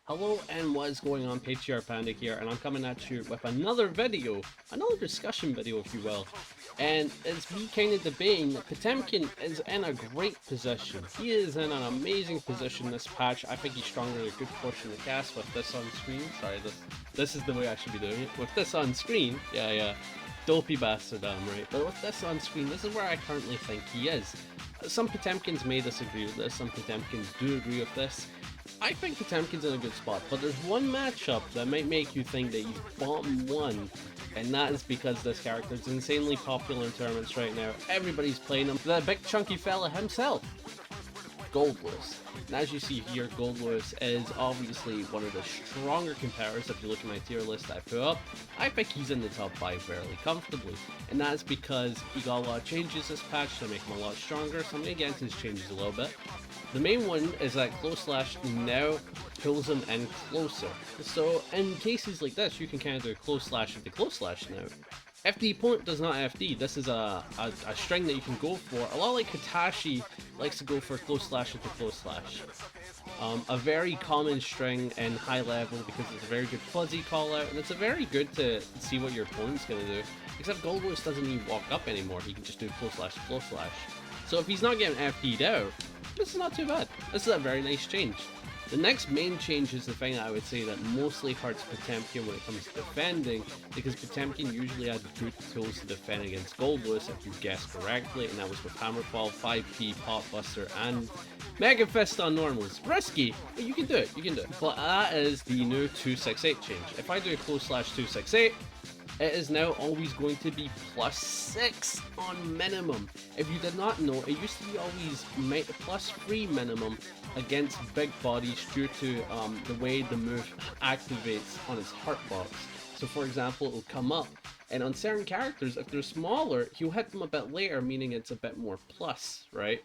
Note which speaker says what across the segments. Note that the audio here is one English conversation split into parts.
Speaker 1: Hello and what is going on, Patriarch Panda here, and I'm coming at you with another video, another discussion video if you will, and it's me kind of debating that Potemkin is in a great position. He is in an amazing position this patch. I think he's stronger than a good portion of the cast with this on screen. Sorry, this is the way I should be doing it. With this on screen, yeah, dopey bastard I'm right, but with this on screen, this is where I currently think he is. Some Potemkins may disagree with this, some Potemkins do agree with this. I think Potemkin's in a good spot, but there's one matchup that might make you think that he's bottom one, and that is because this character is insanely popular in tournaments right now. Everybody's playing him. The big chunky fella himself, Goldlewis. And as you see here, Goldlewis is obviously one of the stronger competitors. If you look at my tier list I put up, I think he's in the top 5 fairly comfortably. And that's because he got a lot of changes this patch to make him a lot stronger, so I'm going to get into his changes a little bit. The main one is that close slash now pulls him in closer. So in cases like this, you can kind of do a close slash with the close slash now. If the opponent does not FD, this is a string that you can go for. A lot like Hitachi likes to go for close slash with the close slash. A very common string in high level because it's a very good fuzzy call out, and it's a very good to see what your opponent's going to do. Except Goldlewis doesn't even walk up anymore, he can just do close slash to close slash. So if he's not getting FD'd out, this is not too bad. This is a very nice change. The next main change is the thing that I would say that mostly hurts Potemkin when it comes to defending, because Potemkin usually had good tools to defend against Goldlewis if you guessed correctly, and that was with Hammerfall, 5P, Potbuster, and Mega Fist on normals. Risky, but you can do it, you can do it. But that is the new 268 change. If I do a close slash 268, it is now always going to be +6 on minimum. If you did not know, it used to be always +3 minimum against big bodies due to the way the move activates on its heart box. So for example, it'll come up, and on certain characters, if they're smaller, he'll hit them a bit later, meaning it's a bit more plus, right?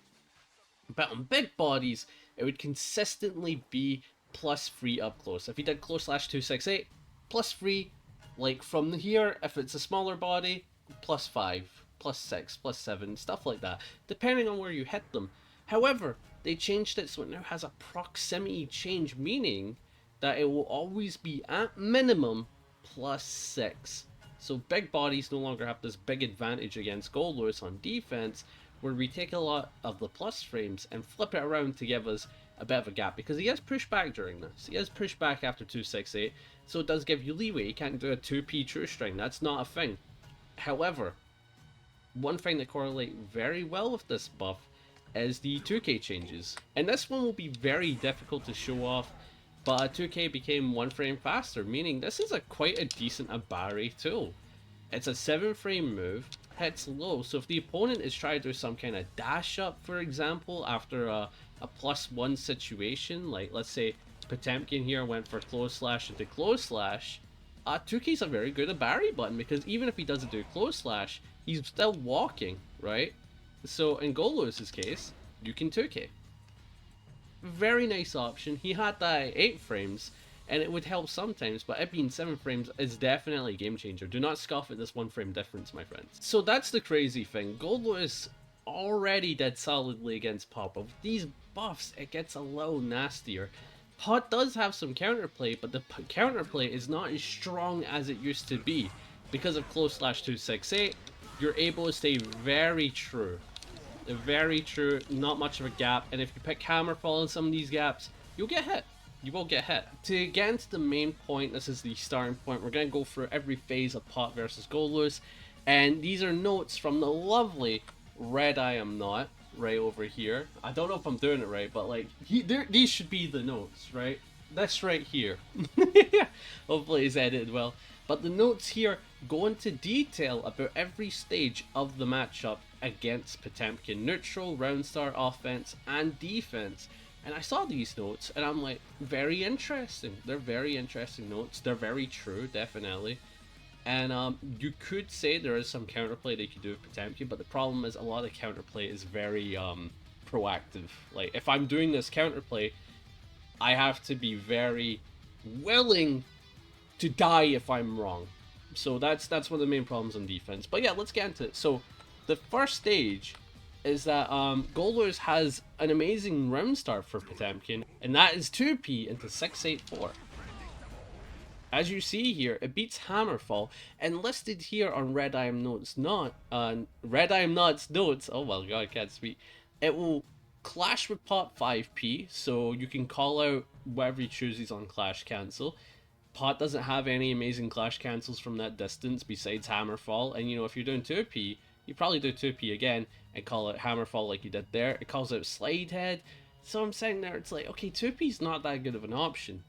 Speaker 1: But on big bodies, it would consistently be +3 up close. If he did close slash 268, +3. Like from here, if it's a smaller body, +5, +6, +7, stuff like that, depending on where you hit them. However, they changed it so it now has a proximity change, meaning that it will always be at minimum +6. So big bodies no longer have this big advantage against Goldlewis on defense, where we take a lot of the plus frames and flip it around to give us a bit of a gap, because he has pushback during this. He has pushback after 268, so it does give you leeway. You can't do a 2P true string, that's not a thing. However, one thing that correlates very well with this buff is the 2K changes. And this one will be very difficult to show off, but 2K became 1 frame faster, meaning this is quite a decent Abari tool. It's a 7 frame move, hits low, so if the opponent is trying to do some kind of dash up, for example, after a +1 situation, like let's say Potemkin here went for close slash into close slash, 2K's a very good Abari button, because even if he doesn't do close slash, he's still walking, right? So in Goldlewis's case, you can 2K. Very nice option. He had that at 8 frames, and it would help sometimes, but it being 7 frames is definitely a game changer. Do not scoff at this 1 frame difference, my friends. So that's the crazy thing. Goldlewis already did solidly against Pot, but with these buffs, it gets a little nastier. Pot does have some counterplay, but the counterplay is not as strong as it used to be. Because of close slash 268, you're able to stay very true. Very true, not much of a gap, and if you pick Hammerfall in some of these gaps, you'll get hit. You will get hit. To get into the main point, this is the starting point, we're going to go through every phase of Pot versus Goldlewis, and these are notes from the lovely Red I Am Not, right over here. I don't know if I'm doing it right, but like, these should be the notes, right? This right here. Hopefully it's edited well. But the notes here go into detail about every stage of the matchup against Potemkin. Neutral, round start, offense, and defense. And I saw these notes, and I'm like, very interesting. They're very interesting notes. They're very true, definitely. And you could say there is some counterplay that you could do with Potemkin, but the problem is a lot of counterplay is very proactive. Like, if I'm doing this counterplay, I have to be very willing to die if I'm wrong. So that's one of the main problems on defense. But yeah, let's get into it. So the first stage is that Goldlewis has an amazing round start for Potemkin, and that is 2p into 684. As you see here, it beats Hammerfall, and listed here on Red I Am Not's notes, oh my god, I can't speak, it will clash with pot 5p, so you can call out whatever he chooses on clash cancel. Pot doesn't have any amazing clash cancels from that distance besides Hammerfall, and you know, if you're doing 2p, you probably do 2p again and call it Hammerfall like you did there. It calls out Slidehead, so I'm saying there, it's like, okay, 2p's not that good of an option.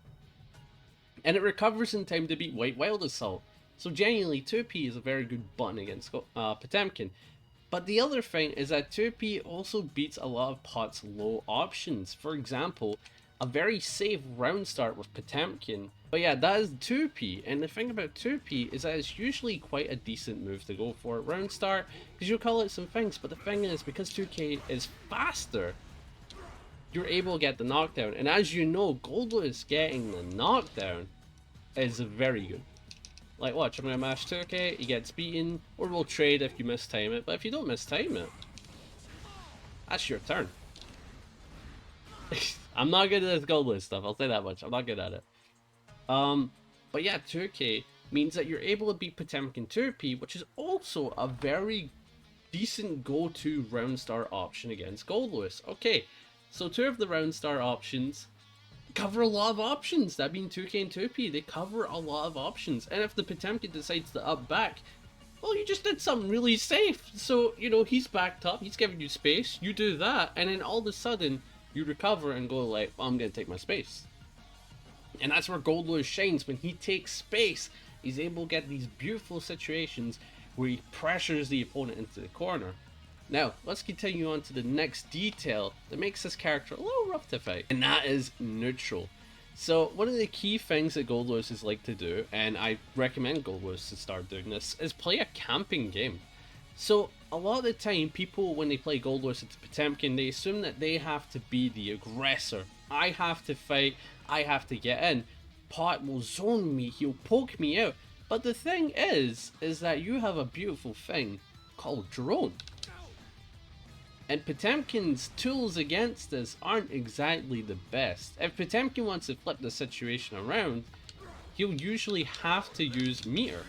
Speaker 1: And it recovers in time to beat White Wild Assault, so genuinely 2p is a very good button against Potemkin. But the other thing is that 2p also beats a lot of Pot's low options. For example, a very safe round start with Potemkin. But yeah, that is 2p, and the thing about 2p is that it's usually quite a decent move to go for round start, because you'll call it some things, but the thing is, because 2k is faster, you're able to get the knockdown, and as you know, Goldlewis getting the knockdown is very good. Like, watch, I'm gonna mash 2k, he gets beaten, or we'll trade if you mistime it, but if you don't mistime it, that's your turn. I'm not good at this Goldlewis stuff, I'll say that much, I'm not good at it. But yeah, 2k means that you're able to beat Potemkin 2p, which is also a very decent go-to round star option against Goldlewis. Okay, so two of the round star options cover a lot of options. That being 2k and 2p, they cover a lot of options. And if the Potemkin decides to up back, well, you just did something really safe. So, you know, he's backed up, he's giving you space, you do that, and then all of a sudden, you recover and go like, well, I'm gonna take my space. And that's where Goldlewis shines. When he takes space, he's able to get these beautiful situations where he pressures the opponent into the corner. Now, let's continue on to the next detail that makes this character a little rough to fight, and that is neutral. So, one of the key things that Goldlewis is like to do, and I recommend Goldlewis to start doing this, is play a camping game. So, a lot of the time, people, when they play Goldlewis into Potemkin, they assume that they have to be the aggressor. I have to fight, I have to get in. Pot will zone me, he'll poke me out. But the thing is that you have a beautiful thing called drone. And Potemkin's tools against this aren't exactly the best. If Potemkin wants to flip the situation around, he'll usually have to use meter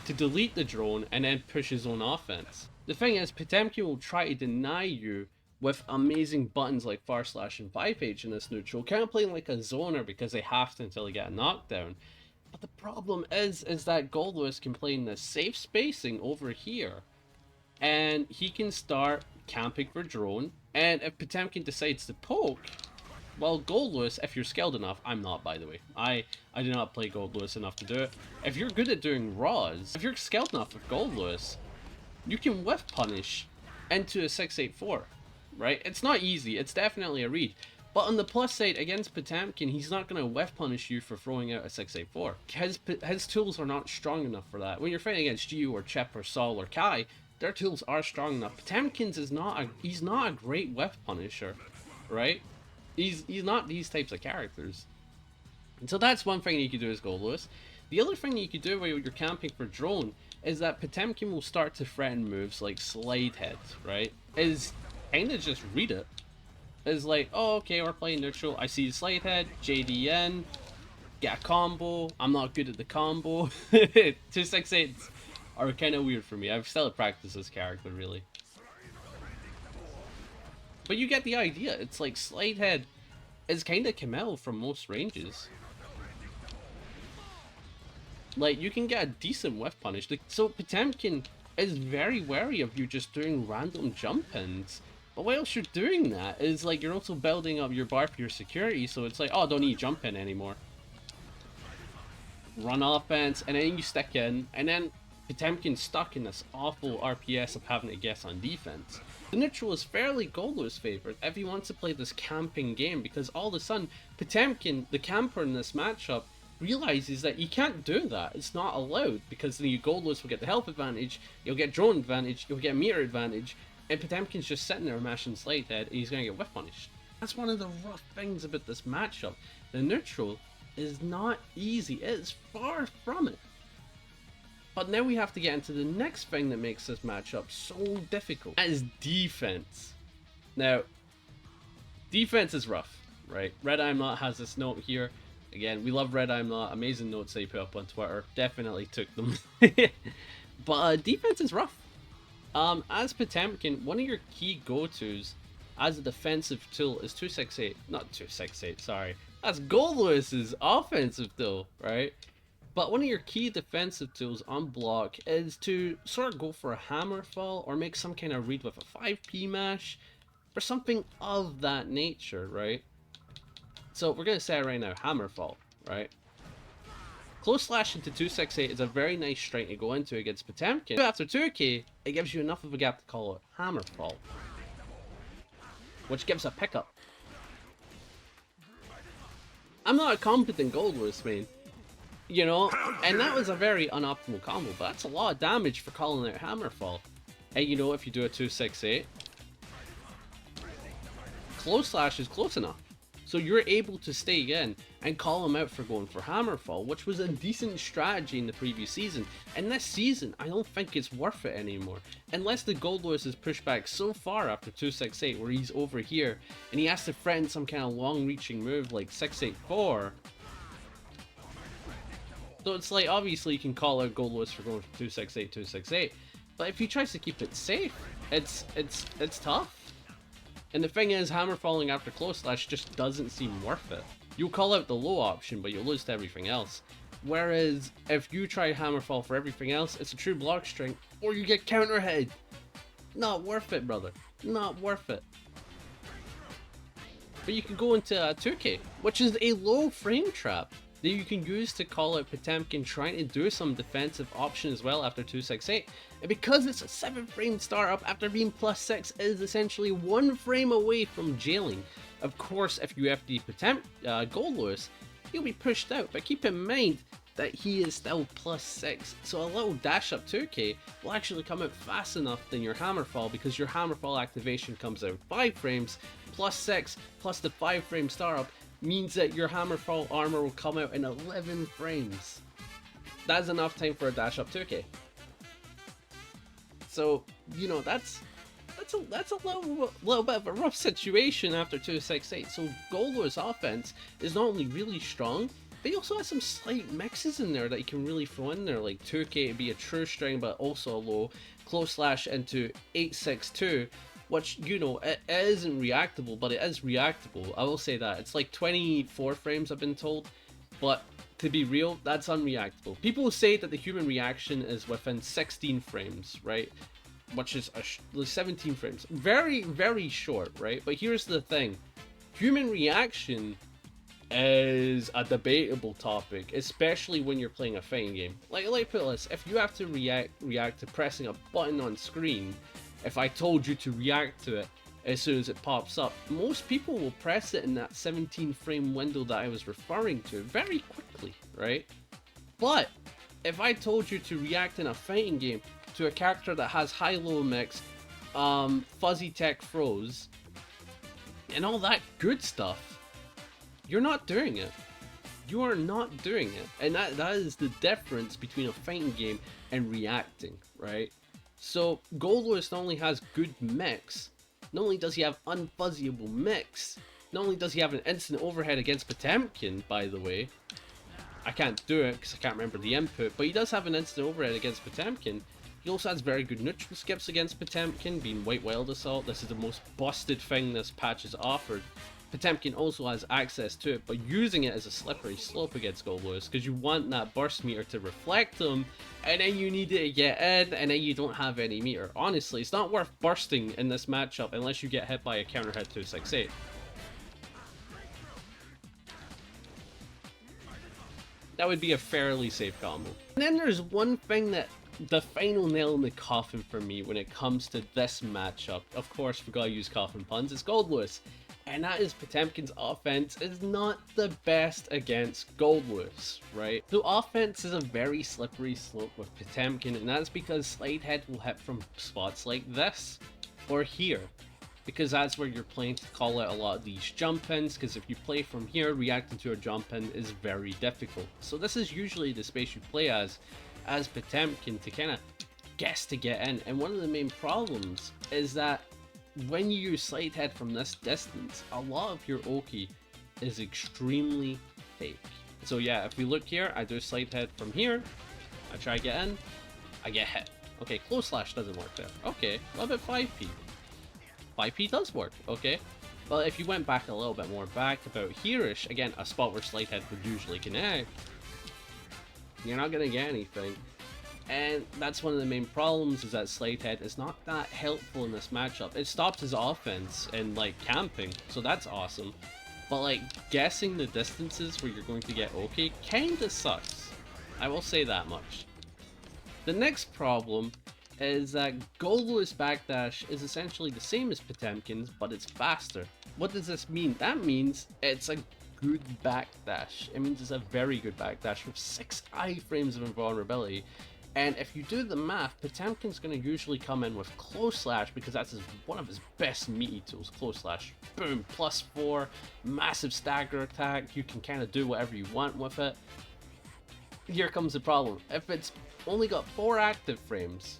Speaker 1: to delete the drone and then push his own offense. The thing is, Potemkin will try to deny you with amazing buttons like far slash and 5H in this neutral, kind of playing like a zoner because they have to until they get a knockdown. But the problem is that Goldlewis can play in this safe spacing over here, and he can start camping for drone, and if Potemkin decides to poke, well, Goldlewis, if you're skilled enough, I'm not, by the way, I do not play Goldlewis enough to do it. If you're good at doing raws, if you're skilled enough with Goldlewis, you can whiff punish into a 684, right? It's not easy, it's definitely a read. But on the plus side, against Potemkin, he's not going to whiff punish you for throwing out a 684. His tools are not strong enough for that. When you're fighting against Gio or Chip or Sol or Kai, their tools are strong enough. Potemkin's is he's not a great whiff punisher, right? He's not these types of characters. And so that's one thing you could do as Goldlewis. The other thing you could do while you're camping for drone is that Potemkin will start to threaten moves like Slidehead, right? Is kind of just read it. Is like, oh, okay, we're playing neutral. I see Slidehead, JDN, get a combo. I'm not good at the combo. 268s are kind of weird for me. I've still practiced this character, really. But you get the idea. It's like Slidehead is kind of Camille from most ranges. Like, you can get a decent whiff punish. So Potemkin is very wary of you just doing random jump ins. But whilst you're doing that, is like you're also building up your bar for your security, so it's like, oh, don't need jump in anymore. Run offense, and then you stick in, and then Potemkin's stuck in this awful RPS of having to guess on defense. The neutral is fairly Goldlewis favored if he wants to play this camping game, because all of a sudden, Potemkin, the camper in this matchup, realizes that you can't do that. It's not allowed, because then you Goldlewis will get the health advantage, you'll get drone advantage, you'll get meter advantage, and Potemkin's just sitting there mashing Slidehead, and he's going to get whiff punished. That's one of the rough things about this matchup. The neutral is not easy. It is far from it. But now we have to get into the next thing that makes this matchup so difficult. That is defense. Now, defense is rough, right? Red I'm Not has this note here. Again, we love Red I'm Not. Amazing notes they put up on Twitter. Definitely took them. But defense is rough. As Potemkin, one of your key go-tos as a defensive tool is 268. Not 268, sorry. That's Goldlewis's offensive tool, right? But one of your key defensive tools on block is to sort of go for a hammer fall or make some kind of read with a 5p mash or something of that nature, right? So we're going to say it right now, hammer fall, right? Close slash into 268 is a very nice strike to go into against Potemkin. After 2k, it gives you enough of a gap to call it hammer fall, which gives a pickup. I'm not a competent Goldlewis main, you know, and that was a very unoptimal combo, but that's a lot of damage for calling out hammerfall. And you know, if you do a 268, close slash is close enough, so you're able to stay in and call him out for going for hammerfall, which was a decent strategy in the previous season. And this season, I don't think it's worth it anymore, unless the Goldlewis is pushed back so far after 268 where he's over here and he has to threaten some kind of long-reaching move like 684. So it's like, obviously you can call out Goldlewis for going for 268, 268, but if he tries to keep it safe, it's tough. And the thing is, hammer falling after close slash just doesn't seem worth it. You'll call out the low option, but you'll lose to everything else. Whereas if you try hammer fall for everything else, it's a true block strength, or you get counter hit. Not worth it, brother. Not worth it. But you can go into a 2k, which is a low frame trap that you can use to call out Potemkin trying to do some defensive option as well after 268. And because it's a 7 frame startup after being +6, it is essentially 1 frame away from jailing. Of course, if you FD Goldlewis, he'll be pushed out, but keep in mind that he is still +6, so a little dash up 2k will actually come out fast enough than your hammerfall, because your hammerfall activation comes out 5 frames, +6, plus the 5 frame startup means that your hammerfall armor will come out in 11 frames. That's enough time for a dash up 2k. So, you know, that's a little bit of a rough situation after 268. So Goldlewis offense is not only really strong, but he also has some slight mixes in there that you can really throw in there, like 2k to be a true string but also a low, close slash into 862, which, you know, it isn't reactable, but it is reactable. I will say that. It's like 24 frames, I've been told, but to be real, that's unreactable. People say that the human reaction is within 16 frames, right? Which is 17 frames. Very, very short, right? But here's the thing. Human reaction is a debatable topic, especially when you're playing a fighting game. Like put this, if you have to react to pressing a button on screen, if I told you to react to it as soon as it pops up, most people will press it in that 17 frame window that I was referring to very quickly, right? But if I told you to react in a fighting game to a character that has high-low mix, fuzzy tech throws, and all that good stuff, you're not doing it. You are not doing it. And that is the difference between a fighting game and reacting, right? So Goldlewis not only has good mix, not only does he have unfuzzyable mix, not only does he have an instant overhead against Potemkin, by the way, I can't do it because I can't remember the input, but he does have an instant overhead against Potemkin. He also has very good neutral skips against Potemkin, being White Wild Assault. This is the most busted thing this patch has offered. Potemkin also has access to it, but using it as a slippery slope against Goldlewis, because you want that burst meter to reflect him, and then you need it to get in, and then you don't have any meter. Honestly, it's not worth bursting in this matchup unless you get hit by a counter hit 268. That would be a fairly safe combo. And then there's one thing that the final nail in the coffin for me when it comes to this matchup, of course we gotta use coffin puns, it's Goldlewis. And that is Potemkin's offense is not the best against Goldlewis, right? So offense is a very slippery slope with Potemkin, and that's because Slide Head will hit from spots like this or here, because that's where you're playing to call out a lot of these jump ins, because if you play from here, reacting to a jump in is very difficult. So this is usually the space you play as as Potemkin to kind of guess to get in. And one of the main problems is that when you use Slide Head from this distance, a lot of your Oki is extremely fake. So yeah, if we look here, I do Slide Head from here, I try to get in, I get hit. Okay, Close Slash doesn't work there. Okay, what about 5p? 5p does work, okay. Well, if you went back a little bit more back, about here-ish, again, a spot where Slide Head would usually connect, you're not gonna get anything. And that's one of the main problems, is that Slide Head is not that helpful in this matchup. It stops his offense and like camping, so that's awesome. But like guessing the distances where you're going to get okay kinda sucks. I will say that much. The next problem is that Goldlewis backdash is essentially the same as Potemkin's, but it's faster. What does this mean? That means it's a good backdash. It means it's a very good backdash with 6 iframes of invulnerability. And if you do the math, Potemkin's going to usually come in with Close Slash because that's one of his best meaty tools. Close Slash, boom, +4, massive stagger attack, you can kind of do whatever you want with it. Here comes the problem. If it's only got 4 active frames,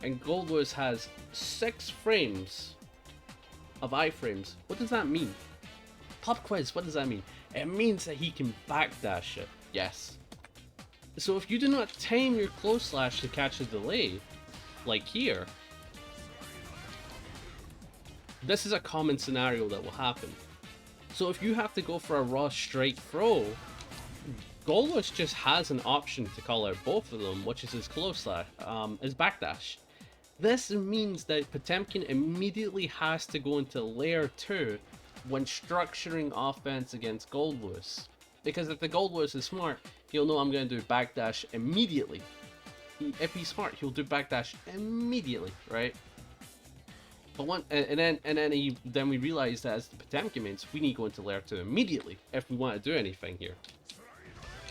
Speaker 1: and Goldlewis has 6 frames of iframes, what does that mean? Pop quiz, what does that mean? It means that he can backdash it, yes. So if you do not time your Close Slash to catch a delay, like here, this is a common scenario that will happen. So if you have to go for a raw straight throw, Goldlewis just has an option to call out both of them, which is his Close Slash, his backdash. This means that Potemkin immediately has to go into layer 2 when structuring offense against Goldlewis. Because if the Goldlewis is smart, he'll know I'm going to do backdash immediately. If he's smart, he'll do backdash immediately, right? But then we realize that as the Potemkin mains, we need to go into layer 2 immediately if we want to do anything here.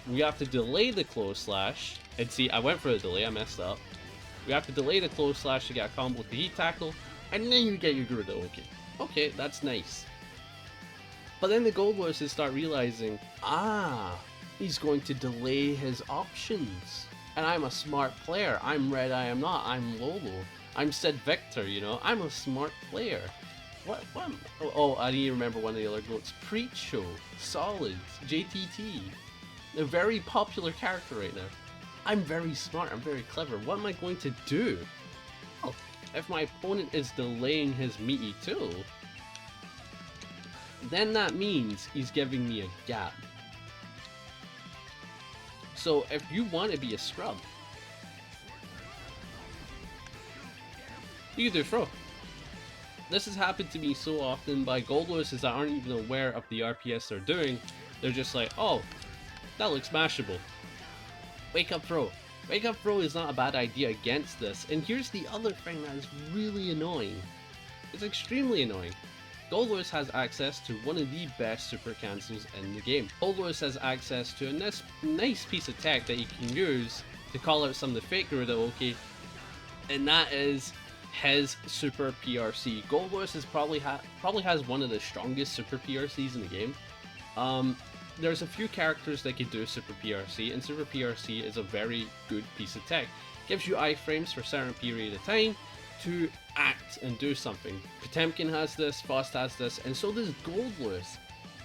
Speaker 1: We have to delay the Close Slash, and see, I went for a delay, I messed up. We have to delay the Close Slash to get a combo with the Heat Tackle, and then you get your Garuda Oki. Okay, that's nice. But then the Goldlewis start realizing, he's going to delay his options. And I'm a smart player. I'm Red, I am not. I'm Lolo. I'm Sid Victor, you know. I'm a smart player. What? Oh, I need to remember one of the other goats. Preach Show, Solids, JTT. A very popular character right now. I'm very smart. I'm very clever. What am I going to do? Well, if my opponent is delaying his meaty tool, then that means he's giving me a gap. So if you want to be a scrub, you can do throw. This has happened to me so often by Goldlewis that aren't even aware of the RPS they're doing. They're just like, oh, that looks mashable. Wake up throw. Wake up throw is not a bad idea against this. And here's the other thing that is really annoying. It's extremely annoying. Goldlewis has access to one of the best super cancels in the game. Goldlewis has access to a nice piece of tech that he can use to call out some of the fake Garuda Oki, and that is his super PRC. Goldlewis is probably has one of the strongest super PRCs in the game. There's a few characters that can do super PRC, and super PRC is a very good piece of tech. Gives you iframes for a certain period of time to act and do something. Potemkin has this, Faust has this, and so does Goldlewis.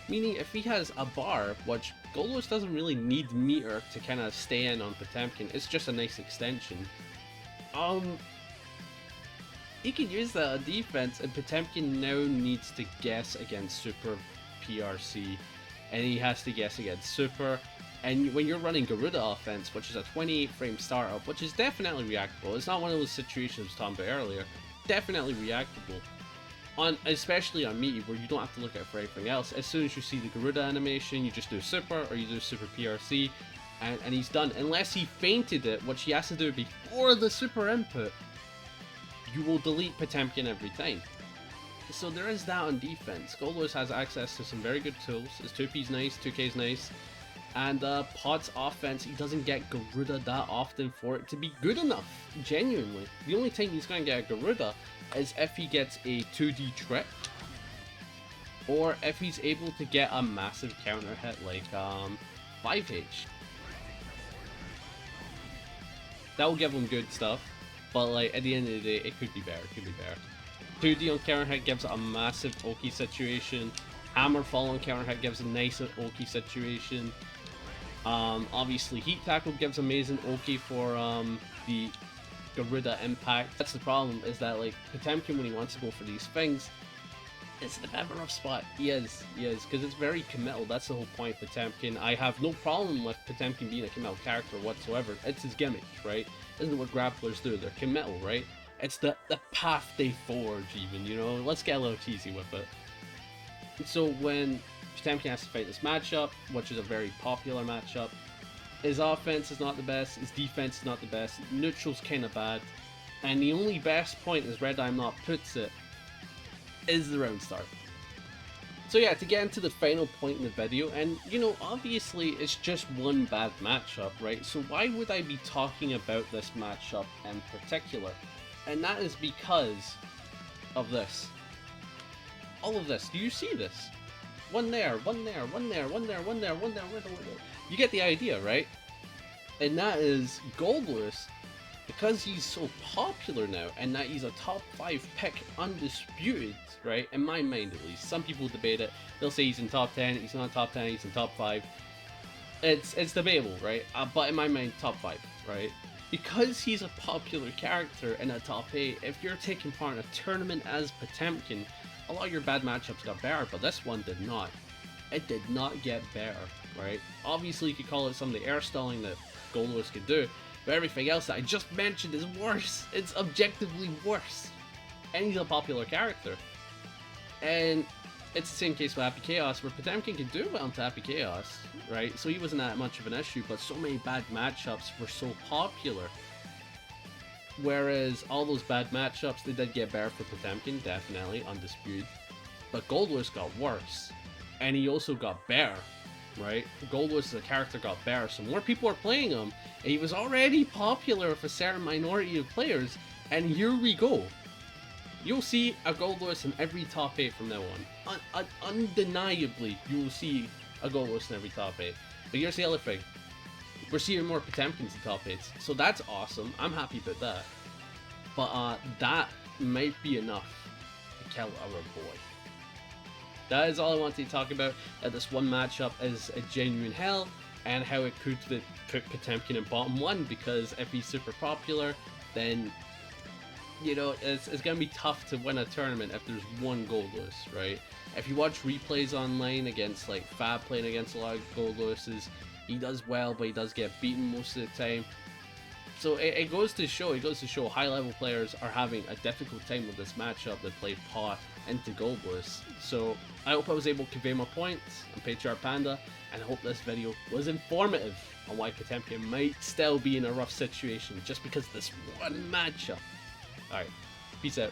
Speaker 1: Meaning if he has a bar, which Goldlewis doesn't really need meter to kind of stay in on Potemkin, it's just a nice extension. He can use that on defense, and Potemkin now needs to guess against super PRC, and he has to guess against super. And when you're running Garuda offense, which is a 28 frame startup, which is definitely reactable, it's not one of those situations I was talking about earlier, definitely reactable. Especially on meaty, where you don't have to look out for anything else. As soon as you see the Garuda animation, you just do super, or you do super PRC, and he's done. Unless he fainted it, which he has to do before the super input, you will delete Potemkin every time. So there is that on defense. Goldlewis has access to some very good tools. His 2P's nice, 2K's nice. And Pod's offense, he doesn't get Garuda that often for it to be good enough, genuinely. The only time he's going to get a Garuda is if he gets a 2D trip, or if he's able to get a massive counter hit like 5H. That will give him good stuff, but like at the end of the day, it could be better. It could be better. 2D on counter hit gives a massive Oki situation. Hammer fall on counter hit gives a nice Oki situation. Obviously heat tackle gives amazing Oki for the Garuda impact. That's the problem, is that like Potemkin, when he wants to go for these things, it's in a bit of a rough spot. He is, because it's very committal. That's the whole point of Potemkin. I have no problem with Potemkin being a committal character whatsoever. It's his gimmick, right? Isn't it what grapplers do? They're committal, right? It's the path they forge, even, you know? Let's get a little cheesy with it. So when Potemkin has to fight this matchup, which is a very popular matchup, his offense is not the best, his defense is not the best, neutral's kind of bad, and the only best point, as Red I'm Not puts it, is the round start. So yeah, to get into the final point in the video, and you know, obviously it's just one bad matchup, right? So why would I be talking about this matchup in particular? And that is because of this. All of this. Do you see this? One there, one there, one there, one there, one there, one there, one there, one there. You get the idea, right? And that is Goldlewis, because he's so popular now, and that he's a top 5 pick, undisputed, right? In my mind, at least. Some people debate it. They'll say he's in top 10, he's not top 10, he's in top 5. It's debatable, right? But in my mind, top 5, right? Because he's a popular character in a top 8, if you're taking part in a tournament as Potemkin, a lot of your bad matchups got better, but this one did not. It did not get better, right? Obviously, you could call it some of the air stalling that Goldlewis could do, but everything else that I just mentioned is worse. It's objectively worse. And he's a popular character. And it's the same case with Happy Chaos, where Potemkin could do well into Happy Chaos, right? So he wasn't that much of an issue, but so many bad matchups were so popular. Whereas all those bad matchups, they did get better for Potemkin, definitely, undisputed. But Goldlewis got worse. And he also got better, right? Goldlewis as a character got better, so more people are playing him. And he was already popular with a certain minority of players, and here we go. You'll see a Goldlewis in every top 8 from now on. Undeniably, you will see a Goldlewis in every top 8. But here's the other thing. We're seeing more Potemkins in top 8s, so that's awesome. I'm happy about that. But that might be enough to kill our boy. That is all I wanted to talk about. This one matchup is a genuine hell, and how it could put Potemkin in bottom 1, because if he's super popular, then, you know, it's going to be tough to win a tournament if there's one Goldlewis, right? If you watch replays online against, like, Fab playing against a lot of Goldlewises, he does well, but he does get beaten most of the time. So it goes to show, high-level players are having a difficult time with this matchup that played Pot into Goldlewis. So I hope I was able to convey my points. I'm Patriarch Panda, and I hope this video was informative on why Potemkin might still be in a rough situation just because of this one matchup. Alright, peace out.